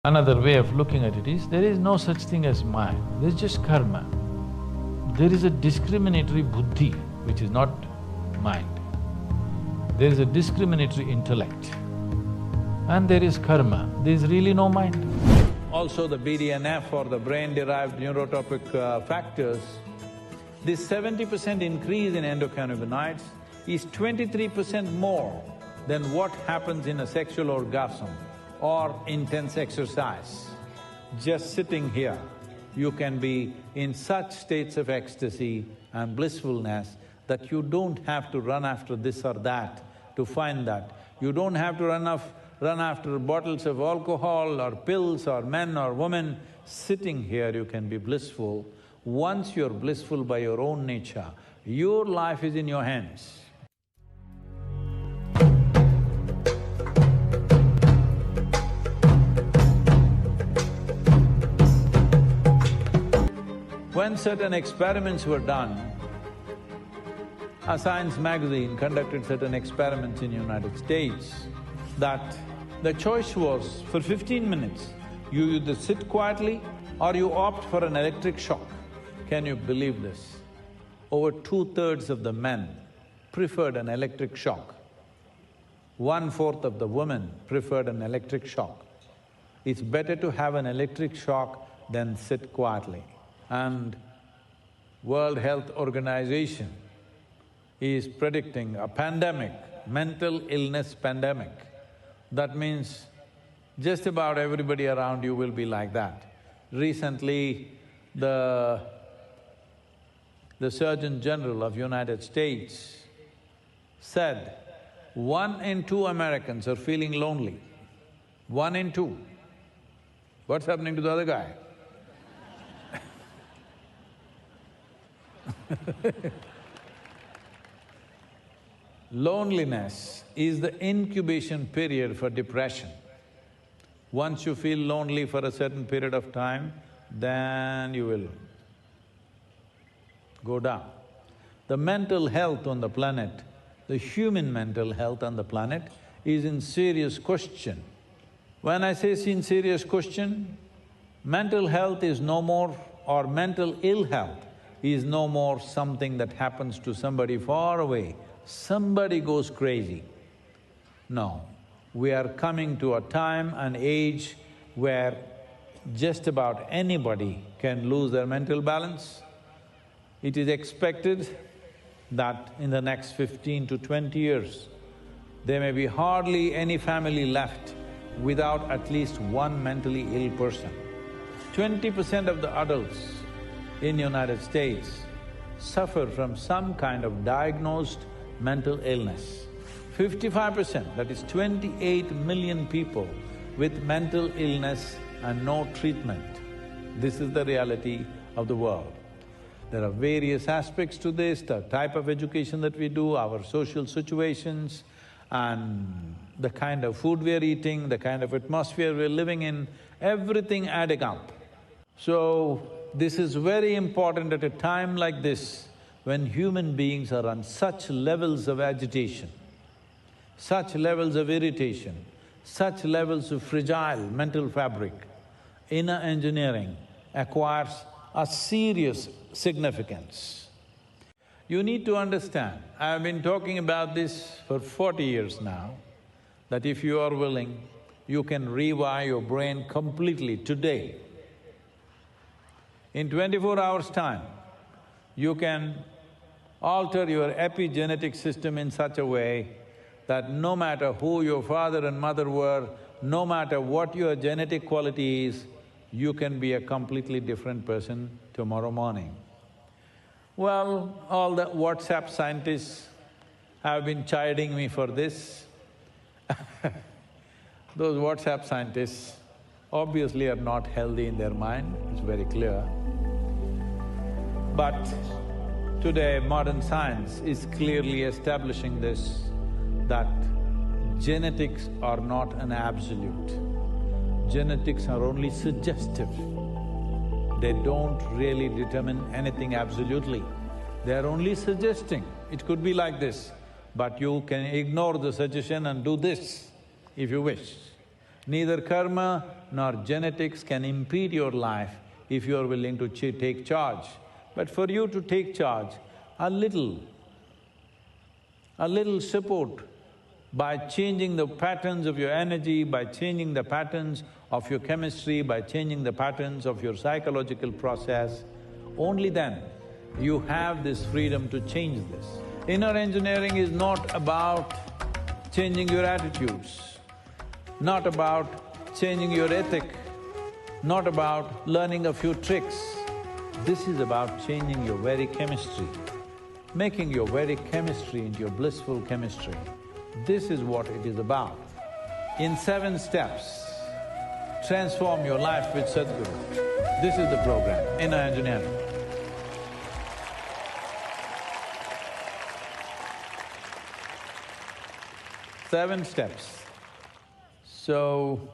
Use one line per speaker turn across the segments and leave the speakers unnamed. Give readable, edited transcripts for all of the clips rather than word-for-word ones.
Another way of looking at it is, there is no such thing as mind, there's just karma. There is a discriminatory buddhi, which is not mind. There is a discriminatory intellect. And there is karma, there is really no mind. Also the BDNF or the brain-derived neurotropic factors, this 70% increase in endocannabinoids is 23% more than what happens in a sexual orgasm or intense exercise. Just sitting here, you can be in such states of ecstasy and blissfulness that you don't have to run after this or that to find that. You don't have to run after bottles of alcohol or pills or men or women. Sitting here, you can be blissful. Once you're blissful by your own nature, your life is in your hands. When certain experiments were done, a science magazine conducted certain experiments in United States that the choice was, for 15 minutes, you either sit quietly or you opt for an electric shock. Can you believe this? Over 2/3 of the men preferred an electric shock. 1/4 of the women preferred an electric shock. It's better to have an electric shock than sit quietly. And World Health Organization is predicting a pandemic, mental illness pandemic. That means just about everybody around you will be like that. Recently, the Surgeon General of United States said 1 in 2 Americans are feeling lonely. 1 in 2. What's happening to the other guy? Loneliness is the incubation period for depression. Once you feel lonely for a certain period of time, then you will go down. The mental health on the planet, the human mental health on the planet is in serious question. When I say in serious question, mental health is no more, or mental ill health is no more something that happens to somebody far away, somebody goes crazy. No, we are coming to a time and age where just about anybody can lose their mental balance. It is expected that in the next 15 to 20 years, there may be hardly any family left without at least one mentally ill person. 20% of the adults in United States suffer from some kind of diagnosed mental illness. 55%, that is 28 million people with mental illness and no treatment. This is the reality of the world. There are various aspects to this, the type of education that we do, our social situations, and the kind of food we are eating, the kind of atmosphere we're living in, everything adding up. So, this is very important at a time like this, when human beings are on such levels of agitation, such levels of irritation, such levels of fragile mental fabric. Inner engineering acquires a serious significance. You need to understand, I've been talking about this for 40 years now, that if you are willing, you can rewire your brain completely today. In 24 hours' time, you can alter your epigenetic system in such a way that no matter who your father and mother were, no matter what your genetic quality is, you can be a completely different person tomorrow morning. Well, all the WhatsApp scientists have been chiding me for this. Those WhatsApp scientists obviously are not healthy in their mind, it's very clear. But today, modern science is clearly establishing this, that genetics are not an absolute. Genetics are only suggestive. They don't really determine anything absolutely. They are only suggesting, it could be like this, but you can ignore the suggestion and do this if you wish. Neither karma nor genetics can impede your life if you are willing to take charge. But for you to take charge, a little support by changing the patterns of your energy, by changing the patterns of your chemistry, by changing the patterns of your psychological process, only then you have this freedom to change this. Inner engineering is not about changing your attitudes, not about changing your ethic, not about learning a few tricks. This is about changing your very chemistry, making your very chemistry into your blissful chemistry. This is what it is about. In 7 steps, transform your life with Sadhguru. This is the program, Inner Engineering. Seven steps. So,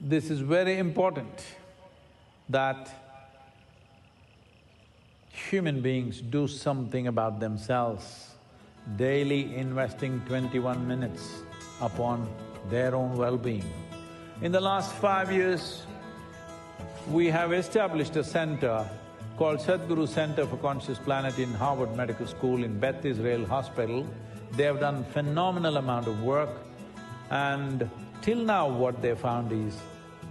this is very important that human beings do something about themselves, daily investing 21 minutes upon their own well-being. In the last 5 years, we have established a center called Sadhguru Center for Conscious Planet in Harvard Medical School in Beth Israel Hospital. They have done phenomenal amount of work, and till now what they found is,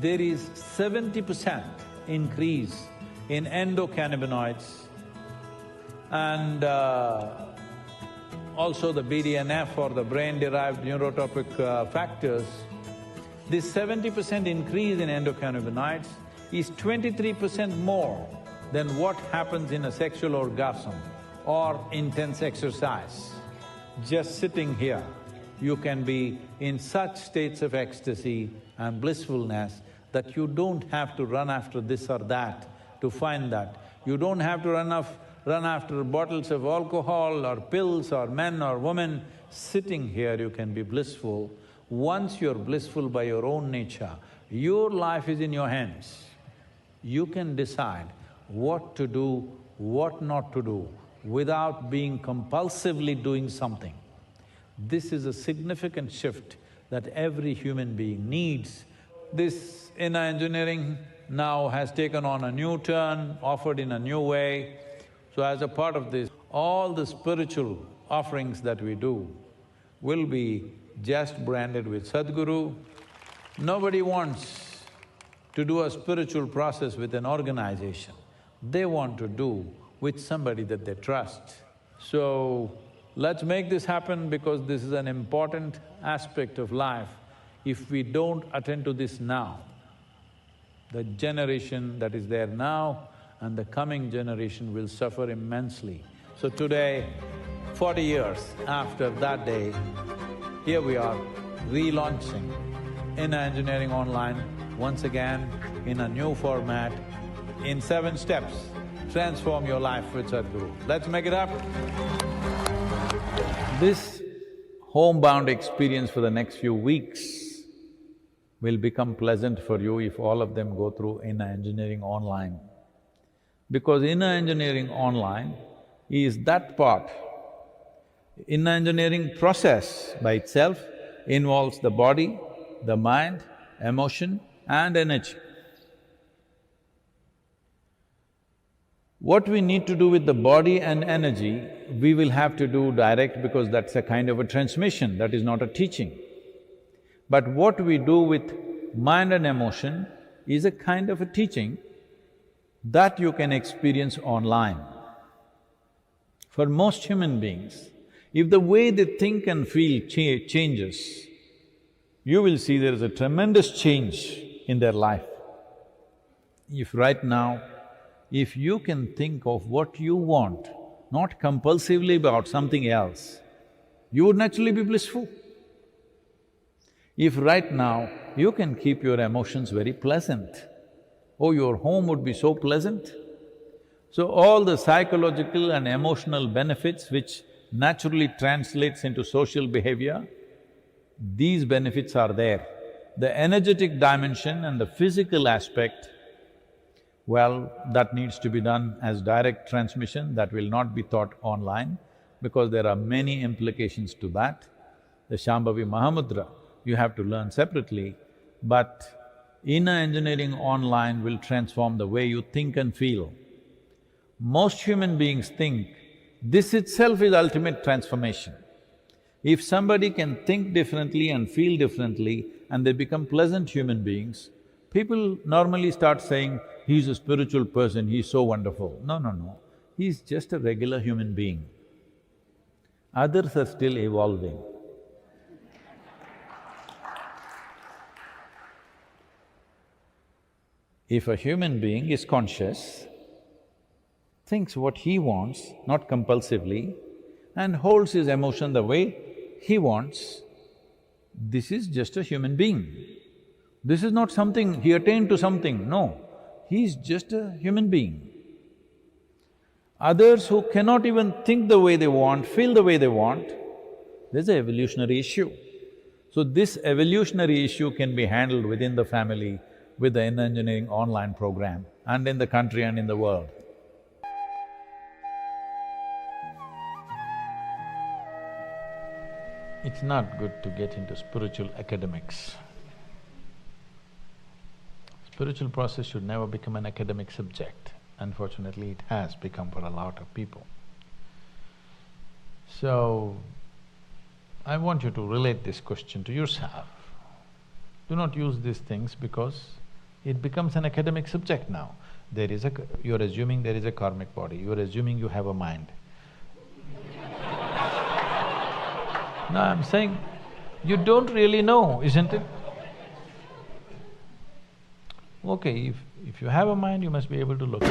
there is 70% increase in endocannabinoids and also the BDNF or the brain-derived neurotropic factors. This 70% increase in endocannabinoids is 23% more than what happens in a sexual orgasm or intense exercise. Just sitting here, you can be in such states of ecstasy and blissfulness that you don't have to run after this or that to find that. You don't have to run after bottles of alcohol or pills or men or women. Sitting here, you can be blissful. Once you're blissful by your own nature, your life is in your hands. You can decide what to do, what not to do, without being compulsively doing something. This is a significant shift that every human being needs. This inner engineering now has taken on a new turn, offered in a new way. So as a part of this, all the spiritual offerings that we do will be just branded with Sadhguru. Nobody wants to do a spiritual process with an organization. They want to do with somebody that they trust. So, let's make this happen because this is an important aspect of life. If we don't attend to this now, the generation that is there now and the coming generation will suffer immensely. So today, 40 years after that day, here we are relaunching Inner Engineering Online once again in a new format, in 7 steps. Transform your life with Sadhguru. Let's make it happen. This homebound experience for the next few weeks will become pleasant for you if all of them go through Inner Engineering Online. Because Inner Engineering Online is that part. Inner engineering process by itself involves the body, the mind, emotion and energy. What we need to do with the body and energy, we will have to do direct because that's a kind of a transmission, that is not a teaching. But what we do with mind and emotion is a kind of a teaching that you can experience online. For most human beings, if the way they think and feel changes, you will see there is a tremendous change in their life. If right now, if you can think of what you want, not compulsively about something else, you would naturally be blissful. If right now you can keep your emotions very pleasant, oh, your home would be so pleasant. So all the psychological and emotional benefits which naturally translates into social behavior, these benefits are there. The energetic dimension and the physical aspect, well, that needs to be done as direct transmission, that will not be taught online because there are many implications to that. The Shambhavi Mahamudra, you have to learn separately, but inner engineering online will transform the way you think and feel. Most human beings think this itself is ultimate transformation. If somebody can think differently and feel differently and they become pleasant human beings, people normally start saying, he's a spiritual person, he's so wonderful. No, no, no, he's just a regular human being. Others are still evolving. If a human being is conscious, thinks what he wants, not compulsively, and holds his emotion the way he wants, this is just a human being. This is not something, he attained to something, no. He's just a human being. Others who cannot even think the way they want, feel the way they want, there's an evolutionary issue. So this evolutionary issue can be handled within the family with the inner engineering online program and in the country and in the world. It's not good to get into spiritual academics. Spiritual process should never become an academic subject. Unfortunately, it has become for a lot of people. So, I want you to relate this question to yourself. Do not use these things because it becomes an academic subject now. You're assuming there is a karmic body, you're assuming you have a mind. No, I'm saying, you don't really know, isn't it? Okay, if you have a mind, you must be able to look at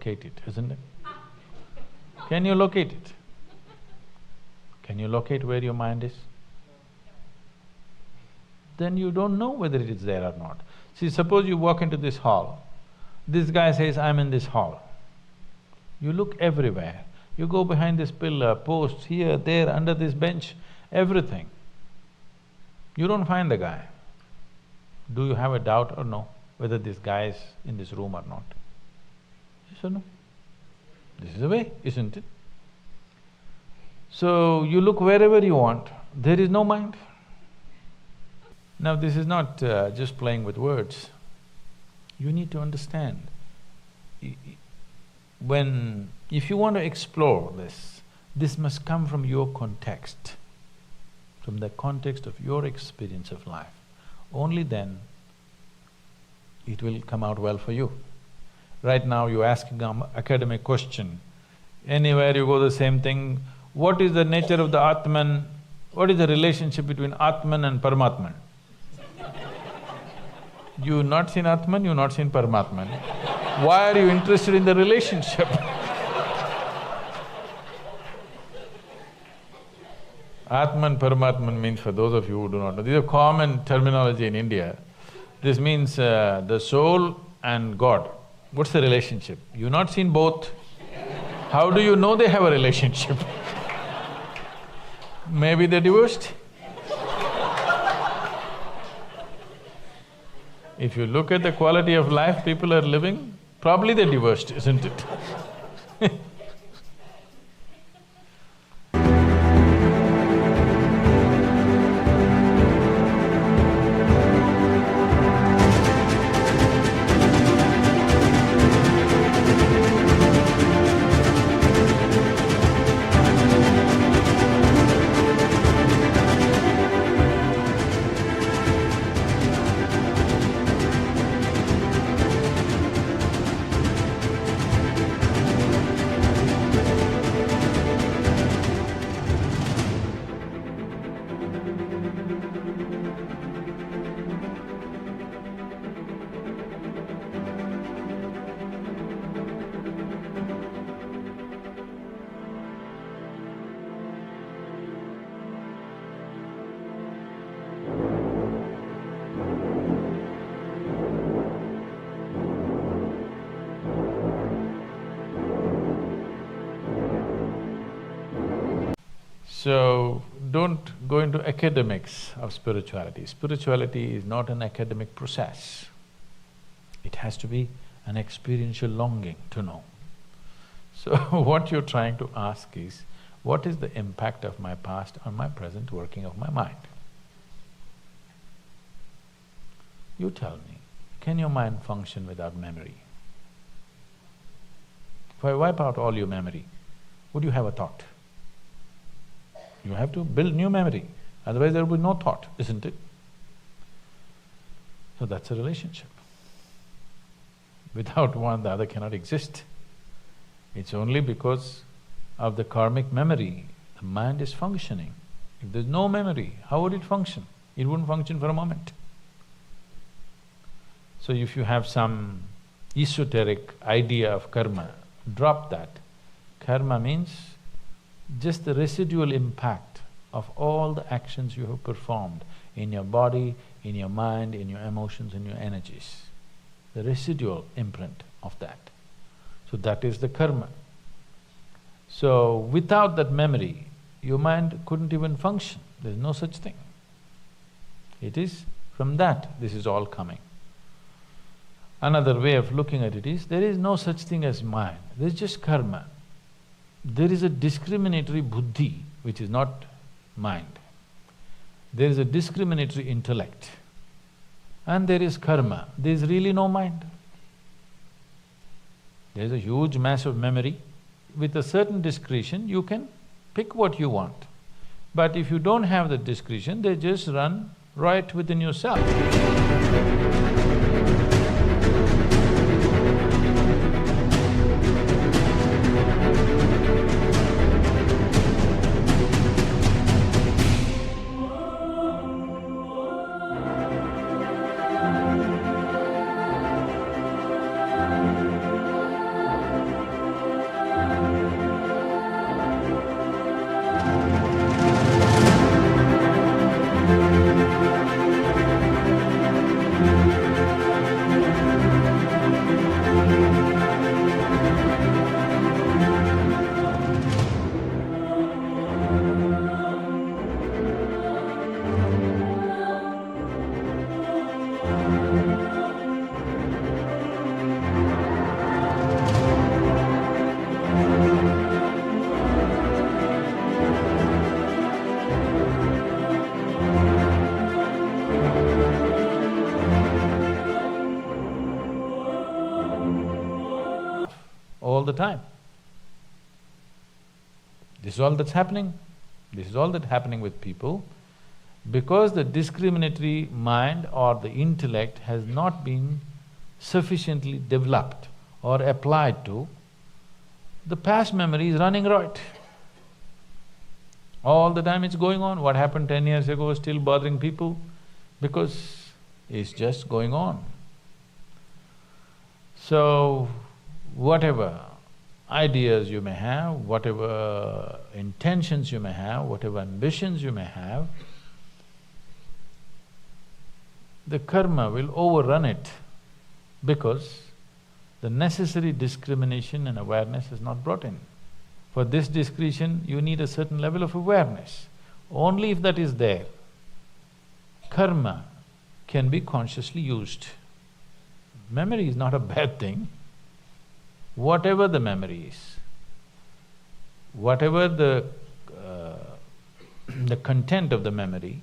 locate it, isn't it? Can you locate it? Can you locate where your mind is? Then you don't know whether it is there or not. See, suppose you walk into this hall, this guy says, I'm in this hall. You look everywhere, you go behind this pillar, post, here, there, under this bench, everything. You don't find the guy. Do you have a doubt or no, whether this guy is in this room or not? Yes or no? This is the way, isn't it? So, you look wherever you want, there is no mind. Now, this is not just playing with words. You need to understand, if you want to explore this must come from your context, from the context of your experience of life. Only then it will come out well for you. Right now you're asking an academic question, anywhere you go the same thing, what is the nature of the Atman, what is the relationship between Atman and Paramatman? You've not seen Atman, you've not seen Paramatman. Why are you interested in the relationship? Atman, Paramatman means, for those of you who do not know, this is a common terminology in India. This means the soul and God. What's the relationship? You've not seen both. How do you know they have a relationship? Maybe they're divorced. If you look at the quality of life people are living, probably they're divorced, isn't it? So, don't go into academics of spirituality. Spirituality is not an academic process. It has to be an experiential longing to know. So, what you're trying to ask is, what is the impact of my past on my present working of my mind? You tell me, can your mind function without memory? If I wipe out all your memory, would you have a thought? You have to build new memory, otherwise there will be no thought, isn't it? So that's a relationship. Without one, the other cannot exist. It's only because of the karmic memory, the mind is functioning. If there's no memory, how would it function? It wouldn't function for a moment. So if you have some esoteric idea of karma, drop that. Karma means just the residual impact of all the actions you have performed in your body, in your mind, in your emotions, in your energies. The residual imprint of that. So that is the karma. So without that memory, your mind couldn't even function. There's no such thing. It is from that this is all coming. Another way of looking at it is, there is no such thing as mind, there's just karma. There is a discriminatory buddhi, which is not mind. There is a discriminatory intellect. And there is karma, there is really no mind. There is a huge mass of memory. With a certain discretion, you can pick what you want. But if you don't have the discretion, they just run right within yourself. All the time. This is all that's happening. This is all that's happening with people because the discriminatory mind or the intellect has not been sufficiently developed or applied to, the past memory is running right. All the time it's going on. What happened 10 years ago is still bothering people because it's just going on. So, whatever ideas you may have, whatever intentions you may have, whatever ambitions you may have, the karma will overrun it because the necessary discrimination and awareness is not brought in. For this discretion, you need a certain level of awareness. Only if that is there, karma can be consciously used. Memory is not a bad thing. Whatever the memory is, whatever the content of the memory,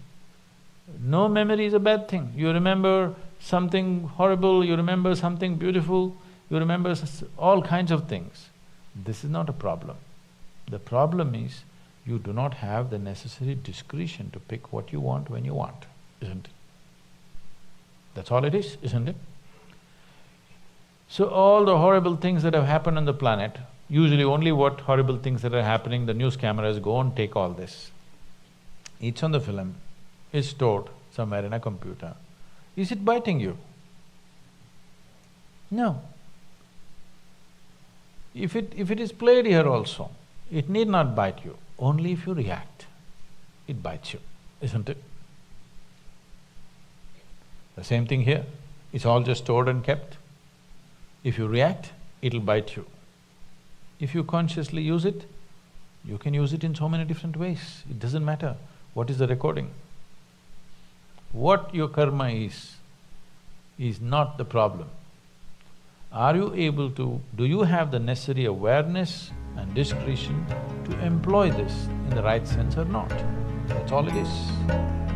no memory is a bad thing. You remember something horrible, you remember something beautiful, you remember all kinds of things. This is not a problem. The problem is you do not have the necessary discretion to pick what you want when you want, isn't it? That's all it is, isn't it? So all the horrible things that have happened on the planet, usually only what horrible things that are happening, the news cameras go and take all this. It's on the film, it's stored somewhere in a computer. Is it biting you? No. If it is played here also, it need not bite you, only if you react, it bites you, isn't it? The same thing here, it's all just stored and kept. If you react, it'll bite you. If you consciously use it, You can use it in so many different ways, it doesn't matter what is the recording. What your karma is not the problem. Are you able to… do you have the necessary awareness and discretion to employ this in the right sense or not? That's all it is.